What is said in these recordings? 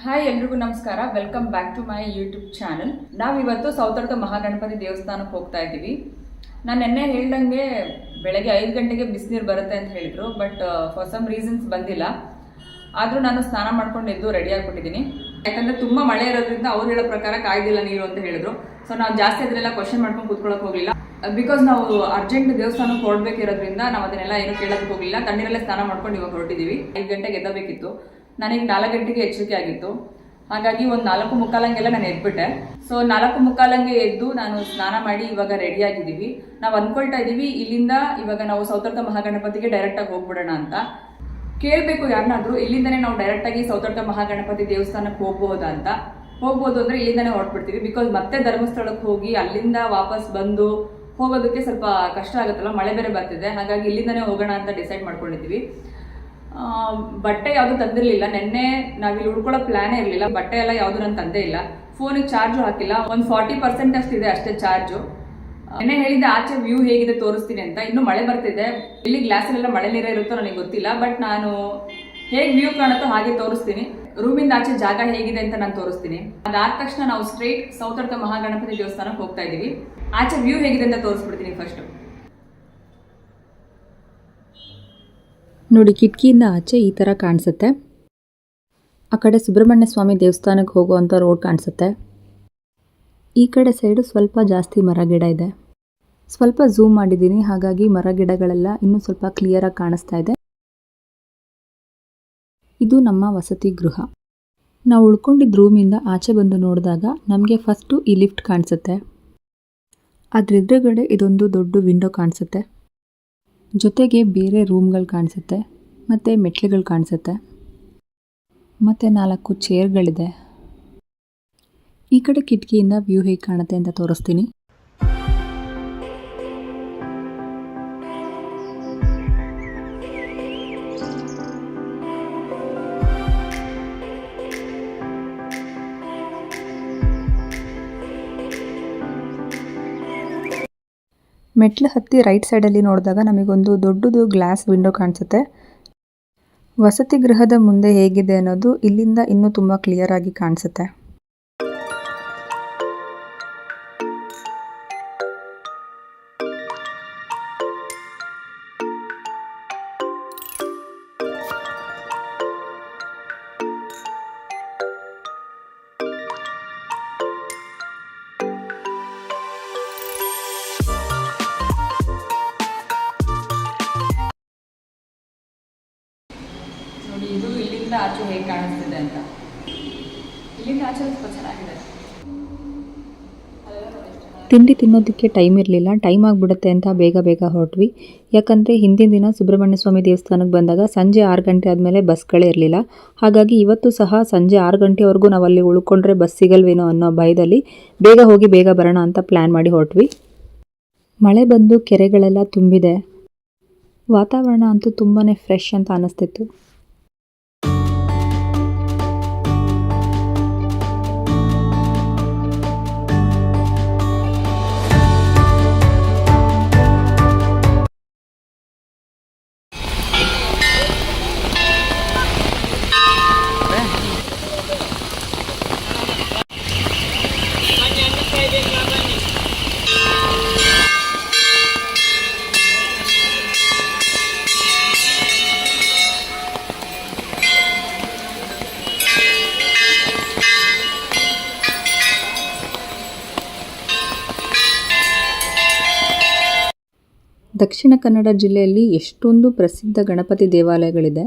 Hi ಎಲ್ರಿಗೂ ನಮಸ್ಕಾರ. Welcome back to my YouTube channel. ನಾವಿವತ್ತು ಸೌತಡ್ಕ ಮಹಾಗಣಪತಿ ದೇವಸ್ಥಾನಕ್ಕೆ ಹೋಗ್ತಾ ಇದ್ದೀವಿ. ನಾನು ನೆನ್ನೆ ಹೇಳ್ದಂಗೆ ಬೆಳಗ್ಗೆ 5 ಗಂಟೆಗೆ ಬಿಸಿನೀರು ಬರುತ್ತೆ ಅಂತ ಹೇಳಿದ್ರು, ಬಟ್ ಫಾರ್ ಸಮ್ ರೀಸನ್ಸ್ ಬಂದಿಲ್ಲ. ಆದರೂ ನಾನು ಸ್ನಾನ ಮಾಡ್ಕೊಂಡು ಎದ್ದು ರೆಡಿ ಆಗಿಬಿಟ್ಟಿದ್ದೀನಿ. ಯಾಕಂದರೆ ತುಂಬ ಮಳೆ ಇರೋದ್ರಿಂದ ಅವ್ರು ಹೇಳೋ ಪ್ರಕಾರ ಕಾಯ್ದಿಲ್ಲ ನೀರು ಅಂತ ಹೇಳಿದ್ರು. ಸೊ ನಾವು ಜಾಸ್ತಿ ಅದನ್ನೆಲ್ಲ ಕ್ವಶನ್ ಮಾಡ್ಕೊಂಡು ಕೂತ್ಕೊಳ್ಳೋಕೆ ಹೋಗಲಿಲ್ಲ. ಬಿಕಾಸ್ ನಾವು ಅರ್ಜೆಂಟ್ ದೇವಸ್ಥಾನಕ್ಕೆ ಹೊರಡ್ಬೇಕಿರೋದ್ರಿಂದ ನಾವು ಅದನ್ನೆಲ್ಲ ಏನೂ ಕೇಳೋಕ್ಕೆ ಹೋಗಲಿಲ್ಲ. ತಣ್ಣೀರಲ್ಲೇ ಸ್ನಾನ ಮಾಡ್ಕೊಂಡು ಇವಾಗ ಹೊರಟಿದ್ದೀವಿ. 5 ಗಂಟೆಗೆ ಎದ್ದಬೇಕಿತ್ತು. ನನಗೆ 4 ಗಂಟೆಗೆ ಎಚ್ಚರಿಕೆ ಆಗಿತ್ತು. ಹಾಗಾಗಿ ಒಂದು 4:45 ನಾನು ಎದ್ಬಿಟ್ಟೆ. ಸೊ 4:45 ಎದ್ದು ನಾನು ಸ್ನಾನ ಮಾಡಿ ಇವಾಗ ರೆಡಿ ಆಗಿದ್ದೀವಿ. ನಾವು ಅಂದ್ಕೊಳ್ತಾ ಇದ್ದೀವಿ ಇಲ್ಲಿಂದ ಇವಾಗ ನಾವು ಸೌತಡ್ಕ ಮಹಾಗಣಪತಿಗೆ ಡೈರೆಕ್ಟಾಗಿ ಹೋಗ್ಬಿಡೋಣ ಅಂತ. ಕೇಳಬೇಕು ಯಾರನ್ನಾದ್ರೂ, ಇಲ್ಲಿಂದನೇ ನಾವು ಡೈರೆಕ್ಟಾಗಿ ಸೌತಡ್ಕ ಮಹಾಗಣಪತಿ ದೇವಸ್ಥಾನಕ್ಕೆ ಹೋಗ್ಬೋದಾ ಅಂತ. ಹೋಗ್ಬೋದು ಅಂದರೆ ಇಲ್ಲಿಂದನೇ ಹೊರಟ್ಬಿಡ್ತೀವಿ. ಬಿಕಾಸ್ ಮತ್ತೆ ಧರ್ಮಸ್ಥಳಕ್ಕೆ ಹೋಗಿ ಅಲ್ಲಿಂದ ವಾಪಸ್ ಬಂದು ಹೋಗೋದಕ್ಕೆ ಸ್ವಲ್ಪ ಕಷ್ಟ ಆಗುತ್ತಲ್ಲ, ಮಳೆ ಬೇರೆ ಬರ್ತಿದೆ. ಹಾಗಾಗಿ ಇಲ್ಲಿಂದನೇ ಹೋಗೋಣ ಅಂತ ಡಿಸೈಡ್ ಮಾಡ್ಕೊಂಡಿದ್ದೀವಿ. ಬಟ್ಟೆ ಯಾವುದು ತಂದಿರಲಿಲ್ಲ. ನೆನ್ನೆ ನಾವಿಲ್ಲಿ ಉಳ್ಕೊಳ್ಳೋ ಪ್ಲಾನೇ ಇರಲಿಲ್ಲ. ಬಟ್ಟೆ ಎಲ್ಲ ಯಾವುದು ನಾನು ತಂದೇ ಇಲ್ಲ. ಫೋನಿಗೆ ಚಾರ್ಜು ಹಾಕಿಲ್ಲ. ಒಂದು 40% ಅಷ್ಟಿದೆ ಅಷ್ಟೇ ಚಾರ್ಜು. ನೆನ್ನೆ ಹೇಳಿದ್ದೆ ಆಚೆ ವ್ಯೂ ಹೇಗಿದೆ ತೋರಿಸ್ತೀನಿ ಅಂತ. ಇನ್ನೂ ಮಳೆ ಬರ್ತಿದೆ. ಇಲ್ಲಿ ಗ್ಲಾಸಲ್ಲೆಲ್ಲ ಮಳೆ ನೀರೇ ಇರುತ್ತೋ ನನಗೆ ಗೊತ್ತಿಲ್ಲ. ಬಟ್ ನಾನು ಹೇಗೆ ವ್ಯೂ ಕಾಣುತ್ತೋ ಹಾಗೆ ತೋರಿಸ್ತೀನಿ. ರೂಮಿಂದ ಆಚೆ ಜಾಗ ಹೇಗಿದೆ ಅಂತ ನಾನು ತೋರಿಸ್ತೀನಿ. ಅದಾದ ತಕ್ಷಣ ನಾವು ಸ್ಟ್ರೈಟ್ ಸೌತಡ್ಕ ಮಹಾಗಣಪತಿ ದೇವಸ್ಥಾನಕ್ಕೆ ಹೋಗ್ತಾ ಇದ್ದೀವಿ. ಆಚೆ ವ್ಯೂ ಹೇಗಿದೆ ಅಂತ ತೋರಿಸ್ಬಿಡ್ತೀನಿ ಫಸ್ಟ್. ನೋಡಿ, ಕಿಟಕಿಯಿಂದ ಆಚೆ ಈ ಥರ ಕಾಣಿಸುತ್ತೆ. ಆ ಕಡೆ ಸುಬ್ರಹ್ಮಣ್ಯ ಸ್ವಾಮಿ ದೇವಸ್ಥಾನಕ್ಕೆ ಹೋಗುವಂಥ ರೋಡ್ ಕಾಣಿಸುತ್ತೆ. ಈ ಕಡೆ ಸೈಡು ಸ್ವಲ್ಪ ಜಾಸ್ತಿ ಮರ ಗಿಡ ಇದೆ. ಸ್ವಲ್ಪ ಝೂಮ್ ಮಾಡಿದ್ದೀನಿ, ಹಾಗಾಗಿ ಮರ ಗಿಡಗಳೆಲ್ಲ ಇನ್ನೂ ಸ್ವಲ್ಪ ಕ್ಲಿಯರಾಗಿ ಕಾಣಿಸ್ತಾ ಇದೆ. ಇದು ನಮ್ಮ ವಸತಿ ಗೃಹ. ನಾವು ಉಳ್ಕೊಂಡಿದ್ದ ರೂಮಿಂದ ಆಚೆ ಬಂದು ನೋಡಿದಾಗ ನಮಗೆ ಫಸ್ಟು ಈ ಲಿಫ್ಟ್ ಕಾಣಿಸುತ್ತೆ. ಅದ್ರ ಎದುರುಗಡೆ ಇದೊಂದು ದೊಡ್ಡ ವಿಂಡೋ ಕಾಣಿಸುತ್ತೆ. ಜೊತೆಗೆ ಬೇರೆ ರೂಮ್ಗಳು ಕಾಣಿಸುತ್ತೆ, ಮತ್ತು ಮೆಟ್ಲುಗಳು ಕಾಣಿಸುತ್ತೆ, ಮತ್ತು 4 ಚೇರ್ಗಳಿದೆ. ಈ ಕಡೆ ಕಿಟಕಿಯಿಂದ ವ್ಯೂ ಹೇಗೆ ಕಾಣುತ್ತೆ ಅಂತ ತೋರಿಸ್ತೀನಿ. ಮೆಟ್ಲು ಹತ್ತಿ ರೈಟ್ ಸೈಡಲ್ಲಿ ನೋಡಿದಾಗ ನಮಗೊಂದು ದೊಡ್ಡದು ಗ್ಲಾಸ್ ವಿಂಡೋ ಕಾಣಿಸುತ್ತೆ. ವಸತಿ ಗೃಹದ ಮುಂದೆ ಹೇಗಿದೆ ಅನ್ನೋದು ಇಲ್ಲಿಂದ ಇನ್ನೂ ತುಂಬ ಕ್ಲಿಯರ್ ಆಗಿ ಕಾಣಿಸುತ್ತೆ. ನೋಡಿ, ಇದು ಇಲ್ಲಿಂದ ಆಚೆ ಹೇಗೆ ಕಾಣಿಸ್ತಿದೆ ಅಂತ. ಇಲ್ಲಿಂದ ಆಚೆ ಸ್ವಲ್ಪ ಚೆನ್ನಾಗಿದೆ. ತಿಂಡಿ ತಿನ್ನೋದಕ್ಕೆ ಟೈಮ್ ಇರಲಿಲ್ಲ. ಟೈಮ್ ಆಗಿಬಿಡುತ್ತೆ ಅಂತ ಬೇಗ ಹೊರಟ್ವಿ. ಯಾಕಂದರೆ ಹಿಂದಿನ ದಿನ ಸುಬ್ರಹ್ಮಣ್ಯ ಸ್ವಾಮಿ ದೇವಸ್ಥಾನಕ್ಕೆ ಬಂದಾಗ ಸಂಜೆ 6 ಗಂಟೆ ಆದಮೇಲೆ ಬಸ್ಗಳೇ ಇರಲಿಲ್ಲ. ಹಾಗಾಗಿ ಇವತ್ತು ಸಹ ಸಂಜೆ 6 ಗಂಟೆವರೆಗೂ ನಾವು ಅಲ್ಲಿ ಉಳ್ಕೊಂಡ್ರೆ ಬಸ್ ಸಿಗಲ್ವೇನೋ ಅನ್ನೋ ಭಯದಲ್ಲಿ ಬೇಗ ಹೋಗಿ ಬೇಗ ಬರೋಣ ಅಂತ ಪ್ಲ್ಯಾನ್ ಮಾಡಿ ಹೊರಟ್ವಿ. ಮಳೆ ಬಂದು ಕೆರೆಗಳೆಲ್ಲ ತುಂಬಿದೆ. ವಾತಾವರಣ ಅಂತೂ ತುಂಬಾ ಫ್ರೆಶ್ ಅಂತ ಅನ್ನಿಸ್ತಿತ್ತು. ದಕ್ಷಿಣ ಕನ್ನಡ ಜಿಲ್ಲೆಯಲ್ಲಿ ಎಷ್ಟೊಂದು ಪ್ರಸಿದ್ಧ ಗಣಪತಿ ದೇವಾಲಯಗಳಿದೆ.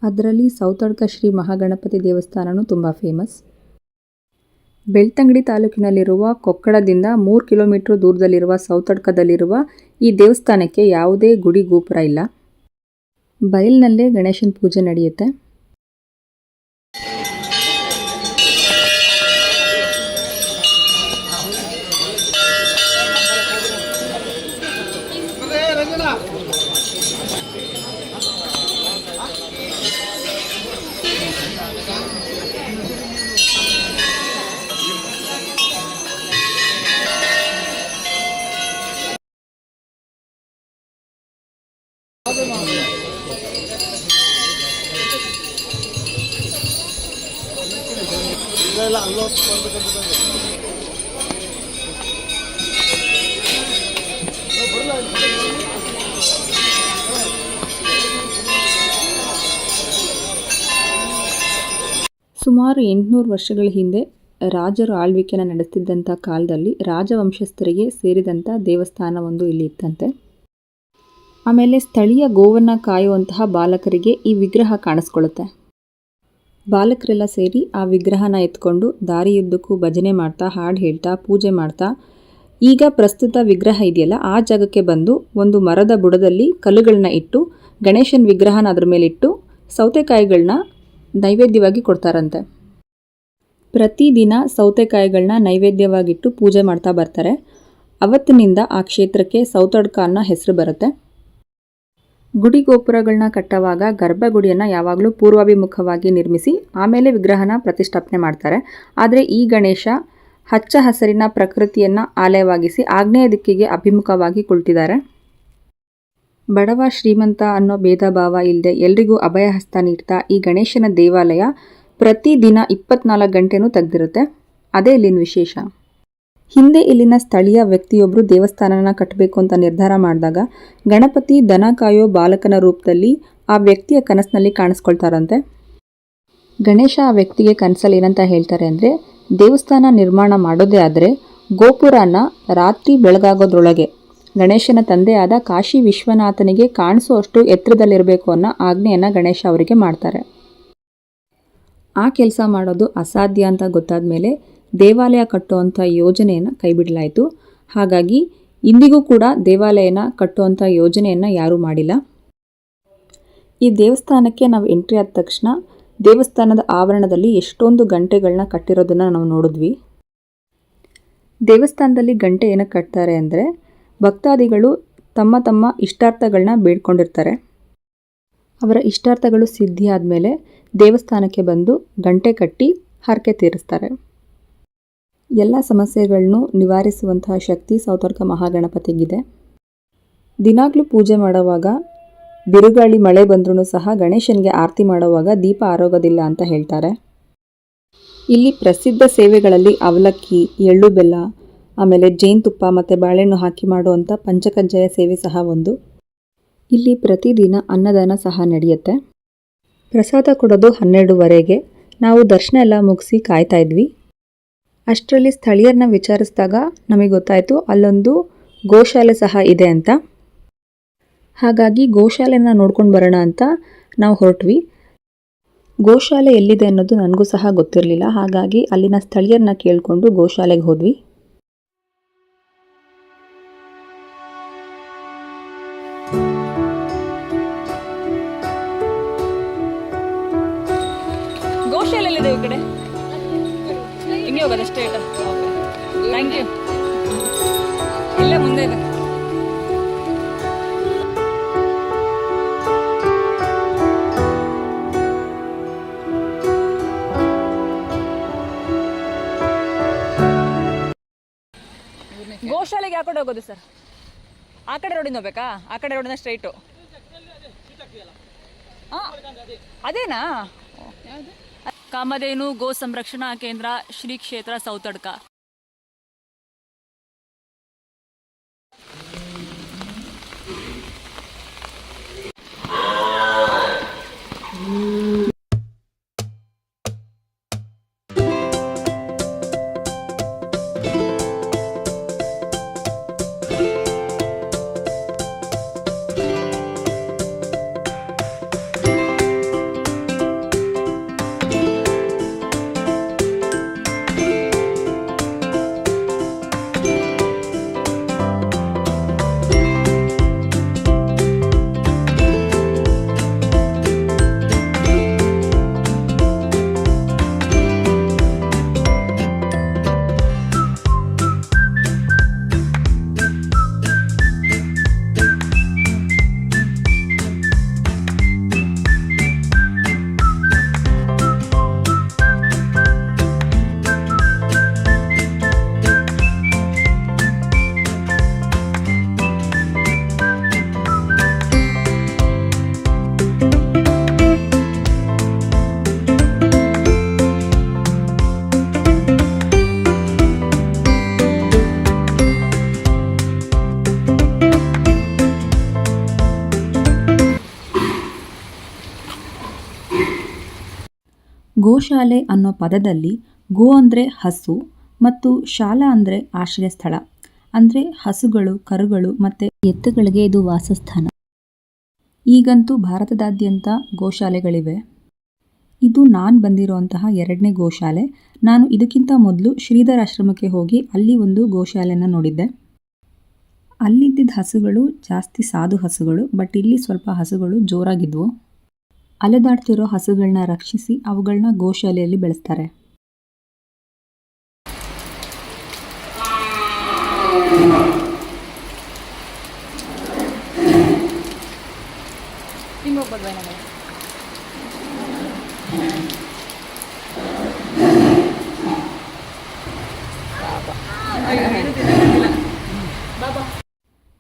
ಅದರಲ್ಲಿ ಸೌತಡ್ಕ ಶ್ರೀ ಮಹಾಗಣಪತಿ ದೇವಸ್ಥಾನವೂ ತುಂಬ ಫೇಮಸ್. ಬೆಳ್ತಂಗಡಿ ತಾಲೂಕಿನಲ್ಲಿರುವ ಕೊಕ್ಕಡದಿಂದ 3 ಕಿಲೋಮೀಟರ್ ದೂರದಲ್ಲಿರುವ ಸೌತಡ್ಕದಲ್ಲಿರುವ ಈ ದೇವಸ್ಥಾನಕ್ಕೆ ಯಾವುದೇ ಗುಡಿ ಗೋಪುರ ಇಲ್ಲ. ಬಯಲಿನಲ್ಲೇ ಗಣೇಶನ ಪೂಜೆ ನಡೆಯುತ್ತೆ. ಸುಮಾರು 800 ವರ್ಷಗಳ ಹಿಂದೆ ರಾಜರು ಆಳ್ವಿಕೆನ ನಡೆಸ್ತಿದ್ದಂಥ ಕಾಲದಲ್ಲಿ ರಾಜವಂಶಸ್ಥರಿಗೆ ಸೇರಿದಂಥ ದೇವಸ್ಥಾನವೊಂದು ಇಲ್ಲಿ ಇತ್ತಂತೆ. ಆಮೇಲೆ ಸ್ಥಳೀಯ ಗೋವನ್ನು ಕಾಯುವಂತಹ ಬಾಲಕರಿಗೆ ಈ ವಿಗ್ರಹ ಕಾಣಿಸ್ಕೊಳ್ಳುತ್ತೆ. ಬಾಲಕರೆಲ್ಲ ಸೇರಿ ಆ ವಿಗ್ರಹನ ಎತ್ಕೊಂಡು ದಾರಿಯುದ್ದಕ್ಕೂ ಭಜನೆ ಮಾಡ್ತಾ, ಹಾಡು ಹೇಳ್ತಾ, ಪೂಜೆ ಮಾಡ್ತಾ, ಈಗ ಪ್ರಸ್ತುತ ವಿಗ್ರಹ ಇದೆಯಲ್ಲ ಆ ಜಾಗಕ್ಕೆ ಬಂದು ಒಂದು ಮರದ ಬುಡದಲ್ಲಿ ಕಲ್ಲುಗಳನ್ನ ಇಟ್ಟು ಗಣೇಶನ ವಿಗ್ರಹನ ಅದ್ರ ಮೇಲಿಟ್ಟು ಸೌತೆಕಾಯಿಗಳನ್ನ ನೈವೇದ್ಯವಾಗಿ ಕೊಡ್ತಾರಂತೆ. ಪ್ರತಿದಿನ ಸೌತೆಕಾಯಿಗಳನ್ನ ನೈವೇದ್ಯವಾಗಿಟ್ಟು ಪೂಜೆ ಮಾಡ್ತಾ ಬರ್ತಾರೆ. ಅವತ್ತಿನಿಂದ ಆ ಕ್ಷೇತ್ರಕ್ಕೆ ಸೌತಡ್ಕ ಅನ್ನೋ ಹೆಸರು ಬರುತ್ತೆ. ಗುಡಿ ಗೋಪುರಗಳನ್ನ ಕಟ್ಟುವಾಗ ಗರ್ಭಗುಡಿಯನ್ನು ಯಾವಾಗಲೂ ಪೂರ್ವಾಭಿಮುಖವಾಗಿ ನಿರ್ಮಿಸಿ ಆಮೇಲೆ ವಿಗ್ರಹನ ಪ್ರತಿಷ್ಠಾಪನೆ ಮಾಡ್ತಾರೆ. ಆದರೆ ಈ ಗಣೇಶ ಹಚ್ಚ ಹಸಿರಿನ ಪ್ರಕೃತಿಯನ್ನು ಆಲಯವಾಗಿಸಿ ಆಗ್ನೇಯ ದಿಕ್ಕಿಗೆ ಅಭಿಮುಖವಾಗಿ ಕುಳಿತಿದ್ದಾರೆ. ಬಡವ ಶ್ರೀಮಂತ ಅನ್ನೋ ಭೇದ ಭಾವ ಇಲ್ಲದೆ ಎಲ್ರಿಗೂ ಅಭಯ ಹಸ್ತ ನೀಡ್ತಾ ಈ ಗಣೇಶನ ದೇವಾಲಯ ಪ್ರತಿದಿನ 24 ಗಂಟೆನೂ ತೆಗೆದಿರುತ್ತೆ. ಅದೇ ಇಲ್ಲಿನ ವಿಶೇಷ. ಹಿಂದೆ ಇಲ್ಲಿನ ಸ್ಥಳೀಯ ವ್ಯಕ್ತಿಯೊಬ್ಬರು ದೇವಸ್ಥಾನನ ಕಟ್ಟಬೇಕು ಅಂತ ನಿರ್ಧಾರ ಮಾಡಿದಾಗ ಗಣಪತಿ ದನ ಕಾಯೋ ಬಾಲಕನ ರೂಪದಲ್ಲಿ ಆ ವ್ಯಕ್ತಿಯ ಕನಸಿನಲ್ಲಿ ಕಾಣಿಸ್ಕೊಳ್ತಾರಂತೆ. ಗಣೇಶ ಆ ವ್ಯಕ್ತಿಗೆ ಕನಸಲ್ಲಿ ಏನಂತ ಹೇಳ್ತಾರೆ ಅಂದರೆ, ದೇವಸ್ಥಾನ ನಿರ್ಮಾಣ ಮಾಡೋದೇ ಆದರೆ ಗೋಪುರನ ರಾತ್ರಿ ಬೆಳಗಾಗೋದ್ರೊಳಗೆ ಗಣೇಶನ ತಂದೆಯಾದ ಕಾಶಿ ವಿಶ್ವನಾಥನಿಗೆ ಕಾಣಿಸುವಷ್ಟು ಎತ್ತರದಲ್ಲಿರಬೇಕು ಅನ್ನೋ ಆಜ್ಞೆಯನ್ನು ಗಣೇಶ ಅವರಿಗೆ ಮಾಡ್ತಾರೆ. ಆ ಕೆಲಸ ಮಾಡೋದು ಅಸಾಧ್ಯ ಅಂತ ಗೊತ್ತಾದ ಮೇಲೆ ದೇವಾಲಯ ಕಟ್ಟುವಂಥ ಯೋಜನೆಯನ್ನು ಕೈಬಿಡಲಾಯಿತು. ಹಾಗಾಗಿ ಇಂದಿಗೂ ಕೂಡ ದೇವಾಲಯನ ಕಟ್ಟುವಂಥ ಯೋಜನೆಯನ್ನು ಯಾರೂ ಮಾಡಿಲ್ಲ. ಈ ದೇವಸ್ಥಾನಕ್ಕೆ ನಾವು ಎಂಟ್ರಿ ಆದ ತಕ್ಷಣ ದೇವಸ್ಥಾನದ ಆವರಣದಲ್ಲಿ ಎಷ್ಟೊಂದು ಗಂಟೆಗಳನ್ನ ಕಟ್ಟಿರೋದನ್ನು ನಾವು ನೋಡಿದ್ವಿ. ದೇವಸ್ಥಾನದಲ್ಲಿ ಗಂಟೆ ಏನಕ್ಕೆ ಕಟ್ತಾರೆ ಅಂದರೆ ಭಕ್ತಾದಿಗಳು ತಮ್ಮ ತಮ್ಮ ಇಷ್ಟಾರ್ಥಗಳನ್ನ ಬೇಡ್ಕೊಂಡಿರ್ತಾರೆ. ಅವರ ಇಷ್ಟಾರ್ಥಗಳು ಸಿದ್ಧಿ ಆದಮೇಲೆ ದೇವಸ್ಥಾನಕ್ಕೆ ಬಂದು ಗಂಟೆ ಕಟ್ಟಿ ಹರಕೆ ತೀರಿಸ್ತಾರೆ. ಎಲ್ಲ ಸಮಸ್ಯೆಗಳನ್ನು ನಿವಾರಿಸುವಂತಹ ಶಕ್ತಿ ಸೌತಡ್ಕ ಮಹಾಗಣಪತಿಗಿದೆ. ದಿನಾಗಲೂ ಪೂಜೆ ಮಾಡುವಾಗ ಬಿರುಗಾಳಿ ಮಳೆ ಬಂದ್ರೂ ಸಹ ಗಣೇಶನಿಗೆ ಆರತಿ ಮಾಡುವಾಗ ದೀಪ ಆರೋಗೋದಿಲ್ಲ ಅಂತ ಹೇಳ್ತಾರೆ. ಇಲ್ಲಿ ಪ್ರಸಿದ್ಧ ಸೇವೆಗಳಲ್ಲಿ ಅವಲಕ್ಕಿ, ಎಳ್ಳು ಬೆಲ್ಲ, ಆಮೇಲೆ ಜೇನುತುಪ್ಪ ಮತ್ತು ಬಾಳೆಹಣ್ಣು ಹಾಕಿ ಮಾಡುವಂಥ ಪಂಚಕಜ್ಜಾಯ ಸೇವೆ ಸಹ ಒಂದು. ಇಲ್ಲಿ ಪ್ರತಿದಿನ ಅನ್ನದಾನ ಸಹ ನಡೆಯುತ್ತೆ. ಪ್ರಸಾದ ಕೊಡೋದು 12:30. ನಾವು ದರ್ಶನ ಎಲ್ಲ ಮುಗಿಸಿ ಕಾಯ್ತಾ ಇದ್ವಿ. ಅಷ್ಟರಲ್ಲಿ ಸ್ಥಳೀಯರನ್ನ ವಿಚಾರಿಸಿದಾಗ ನಮಗೆ ಗೊತ್ತಾಯಿತು ಅಲ್ಲೊಂದು ಗೋಶಾಲೆ ಸಹ ಇದೆ ಅಂತ. ಹಾಗಾಗಿ ಗೋಶಾಲೆನ ನೋಡ್ಕೊಂಡು ಬರೋಣ ಅಂತ ನಾವು ಹೊರಟ್ವಿ. ಗೋಶಾಲೆ ಎಲ್ಲಿದೆ ಅನ್ನೋದು ನನಗೂ ಸಹ ಗೊತ್ತಿರಲಿಲ್ಲ. ಹಾಗಾಗಿ ಅಲ್ಲಿನ ಸ್ಥಳೀಯರನ್ನ ಕೇಳಿಕೊಂಡು ಗೋಶಾಲೆಗೆ ಹೋದ್ವಿ. ಗೋಶಾಲೆಲ್ಲಿದೆ ಈ ಕಡೆ, ಹಿಂಗೆ ಹೋಗೋದು ಅಷ್ಟೇ. Thank you. ಇಲ್ಲೇ ಮುಂದೆ ಇದೆ. ಗೋಶಾಲೆಗೆ ಯಾವ ಕಡೆ ಹೋಗೋದು ಸರ್? ಆ ಕಡೆ ರೋಡಿಂದ ಹೋಗ್ಬೇಕಾ? ಆ ಕಡೆ ರೋಡಿನ ಸ್ಟ್ರೈಟು. ಅದೇನಾ? ಕಾಮಧೇನು ಗೋ ಸಂರಕ್ಷಣಾ ಕೇಂದ್ರ, ಶ್ರೀ ಕ್ಷೇತ್ರ ಸೌತಡ್ಕ. ಗೋಶಾಲೆ ಅನ್ನೋ ಪದದಲ್ಲಿ ಗೋ ಅಂದರೆ ಹಸು ಮತ್ತು ಶಾಲಾ ಅಂದರೆ ಆಶ್ರಯ ಸ್ಥಳ, ಅಂದರೆ ಹಸುಗಳು, ಕರುಗಳು ಮತ್ತು ಎತ್ತುಗಳಿಗೆ ಇದು ವಾಸಸ್ಥಾನ. ಈಗಂತೂ ಭಾರತದಾದ್ಯಂತ ಗೋಶಾಲೆಗಳಿವೆ. ಇದು ನಾನು ಬಂದಿರುವಂತಹ 2ನೇ ಗೋಶಾಲೆ. ನಾನು ಇದಕ್ಕಿಂತ ಮೊದಲು ಶ್ರೀಧರ್ ಆಶ್ರಮಕ್ಕೆ ಹೋಗಿ ಅಲ್ಲಿ ಒಂದು ಗೋಶಾಲೆನ ನೋಡಿದ್ದೆ. ಅಲ್ಲಿದ್ದ ಹಸುಗಳು ಜಾಸ್ತಿ ಸಾಧು ಹಸುಗಳು, ಬಟ್ ಇಲ್ಲಿ ಸ್ವಲ್ಪ ಹಸುಗಳು ಜೋರಾಗಿದ್ವು. ಅಲೆದಾಡ್ತಿರೋ ಹಸುಗಳನ್ನ ರಕ್ಷಿಸಿ ಅವುಗಳನ್ನ ಗೋಶಾಲೆಯಲ್ಲಿ ಬೆಳೆಸ್ತಾರೆ.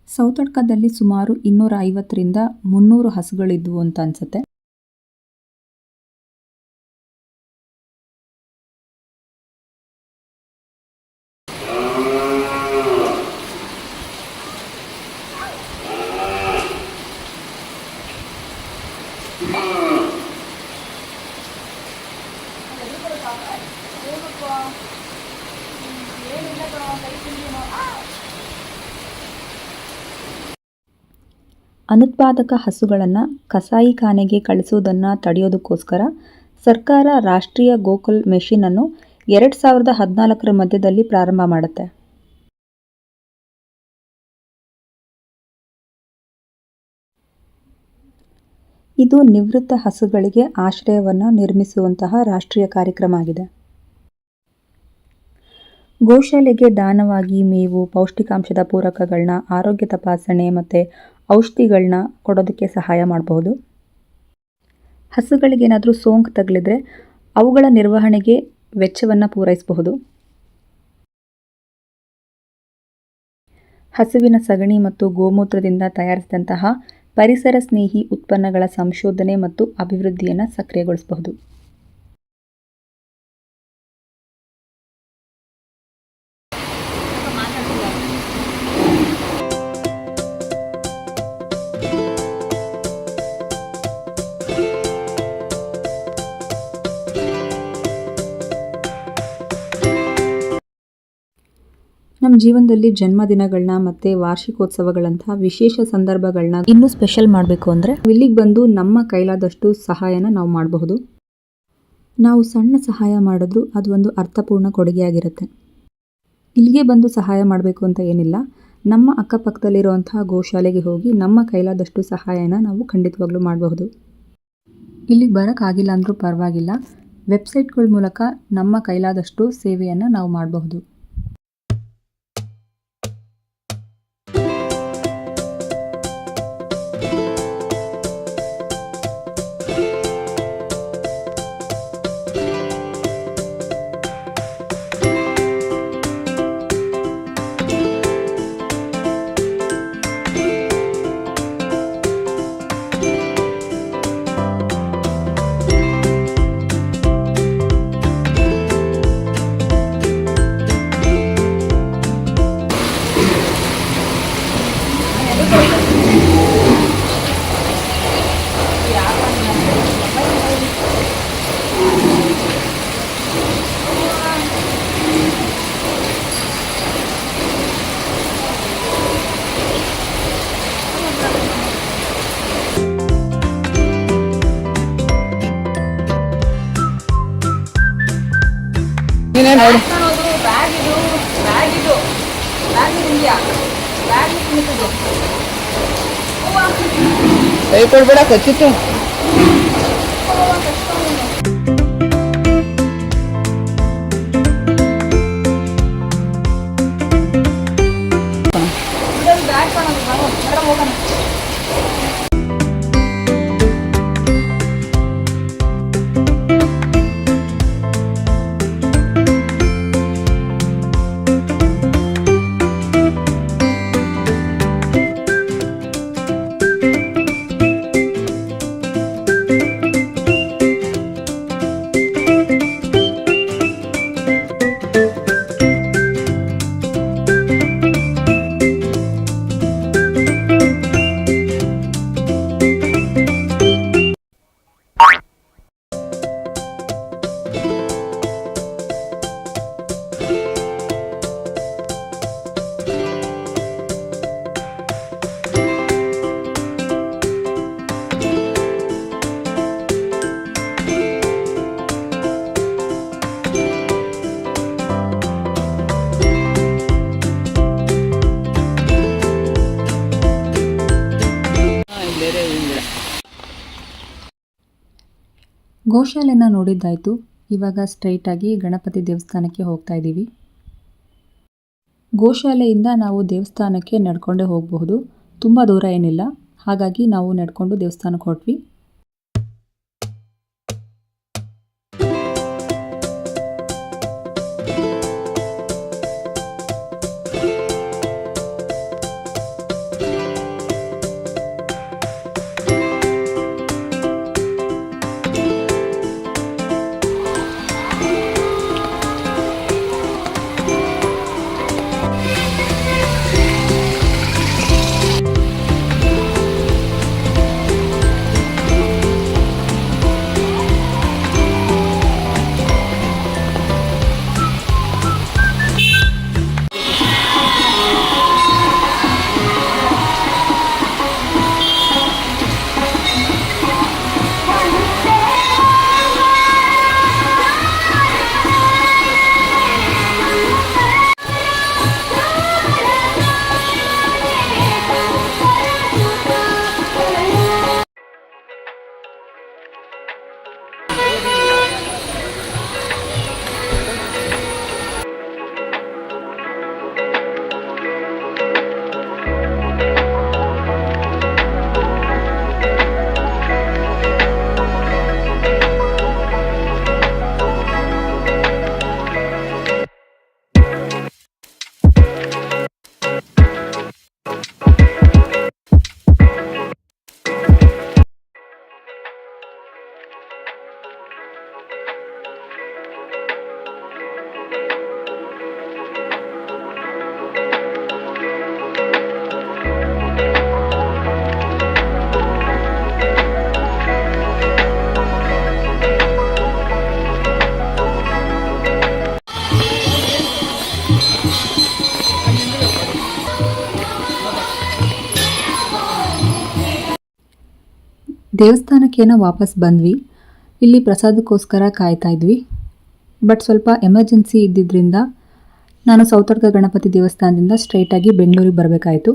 ಸೌತಡ್ಕದಲ್ಲಿ ಸುಮಾರು 250ರಿಂದ 300 ಹಸುಗಳಿದ್ವು ಅಂತ ಅನ್ಸುತ್ತೆ. ಅನುತ್ಪಾದಕ ಹಸುಗಳನ್ನು ಕಸಾಯಿಖಾನೆಗೆ ಕಳಿಸುವುದನ್ನು ತಡೆಯೋದಕ್ಕೋಸ್ಕರ ಸರ್ಕಾರ ರಾಷ್ಟ್ರೀಯ ಗೋಕುಲ್ ಮಿಷನ್ ಅನ್ನು 2014ರ ಮಧ್ಯದಲ್ಲಿ ಪ್ರಾರಂಭ ಮಾಡುತ್ತೆ. ಇದು ನಿವೃತ್ತ ಹಸುಗಳಿಗೆ ಆಶ್ರಯವನ್ನು ನಿರ್ಮಿಸುವಂತಹ ರಾಷ್ಟ್ರೀಯ ಕಾರ್ಯಕ್ರಮ ಆಗಿದೆ. ಗೋಶಾಲೆಗೆ ದಾನವಾಗಿ ಮೇವು, ಪೌಷ್ಟಿಕಾಂಶದ ಪೂರಕಗಳನ್ನ, ಆರೋಗ್ಯ ತಪಾಸಣೆ ಮತ್ತು ಔಷಧಿಗಳನ್ನ ಕೊಡೋದಕ್ಕೆ ಸಹಾಯ ಮಾಡಬಹುದು. ಹಸುಗಳಿಗೇನಾದರೂ ಸೋಂಕು ತಗುಲಿದ್ರೆ ಅವುಗಳ ನಿರ್ವಹಣೆಗೆ ವೆಚ್ಚವನ್ನು ಪೂರೈಸಬಹುದು. ಹಸುವಿನ ಸಗಣಿ ಮತ್ತು ಗೋಮೂತ್ರದಿಂದ ತಯಾರಿಸಿದಂತಹ ಪರಿಸರ ಸ್ನೇಹಿ ಉತ್ಪನ್ನಗಳ ಸಂಶೋಧನೆ ಮತ್ತು ಅಭಿವೃದ್ಧಿಯನ್ನು ಸಕ್ರಿಯಗೊಳಿಸಬಹುದು. ನಮ್ಮ ಜೀವನದಲ್ಲಿ ಜನ್ಮದಿನಗಳನ್ನ ಮತ್ತು ವಾರ್ಷಿಕೋತ್ಸವಗಳಂತಹ ವಿಶೇಷ ಸಂದರ್ಭಗಳನ್ನ ಇನ್ನೂ ಸ್ಪೆಷಲ್ ಮಾಡಬೇಕು ಅಂದರೆ ಇಲ್ಲಿಗೆ ಬಂದು ನಮ್ಮ ಕೈಲಾದಷ್ಟು ಸಹಾಯನ ನಾವು ಮಾಡಬಹುದು. ನಾವು ಸಣ್ಣ ಸಹಾಯ ಮಾಡಿದ್ರೂ ಅದು ಒಂದು ಅರ್ಥಪೂರ್ಣ ಕೊಡುಗೆಯಾಗಿರುತ್ತೆ. ಇಲ್ಲಿಗೆ ಬಂದು ಸಹಾಯ ಮಾಡಬೇಕು ಅಂತ ಏನಿಲ್ಲ. ನಮ್ಮ ಅಕ್ಕಪಕ್ಕದಲ್ಲಿರುವಂತಹ ಗೋಶಾಲೆಗೆ ಹೋಗಿ ನಮ್ಮ ಕೈಲಾದಷ್ಟು ಸಹಾಯನ ನಾವು ಖಂಡಿತವಾಗ್ಲೂ ಮಾಡಬಹುದು. ಇಲ್ಲಿಗೆ ಬರೋಕ್ಕಾಗಿಲ್ಲ ಅಂದರೂ ಪರವಾಗಿಲ್ಲ, ವೆಬ್ಸೈಟ್ಗಳ ಮೂಲಕ ನಮ್ಮ ಕೈಲಾದಷ್ಟು ಸೇವೆಯನ್ನು ನಾವು ಮಾಡಬಹುದು. ಕೈ ಕೊಡ್ಬೇಡ, ಕಚ್ಚಿತ್ತು. ಗೋಶಾಲೆನ ನೋಡಿದ್ದಾಯಿತು. ಇವಾಗ ಸ್ಟ್ರೈಟಾಗಿ ಗಣಪತಿ ದೇವಸ್ಥಾನಕ್ಕೆ ಹೋಗ್ತಾ ಇದ್ದೀವಿ. ಗೋಶಾಲೆಯಿಂದ ನಾವು ದೇವಸ್ಥಾನಕ್ಕೆ ನಡ್ಕೊಂಡೇ ಹೋಗಬಹುದು. ತುಂಬ ದೂರ ಏನಿಲ್ಲ, ಹಾಗಾಗಿ ನಾವು ನಡ್ಕೊಂಡು ದೇವಸ್ಥಾನಕ್ಕೆ ಹೊರಟ್ವಿ. ದೇವಸ್ಥಾನಕ್ಕೇನೋ ವಾಪಸ್ ಬಂದ್ವಿ. ಇಲ್ಲಿ ಪ್ರಸಾದಕ್ಕೋಸ್ಕರ ಕಾಯ್ತಾ ಇದ್ವಿ. ಬಟ್ ಸ್ವಲ್ಪ ಎಮರ್ಜೆನ್ಸಿ ಇದ್ದಿದ್ದರಿಂದ ನಾನು ಸೌತಡ್ಕ ಗಣಪತಿ ದೇವಸ್ಥಾನದಿಂದ ಸ್ಟ್ರೈಟಾಗಿ ಬೆಂಗಳೂರಿಗೆ ಬರಬೇಕಾಯಿತು.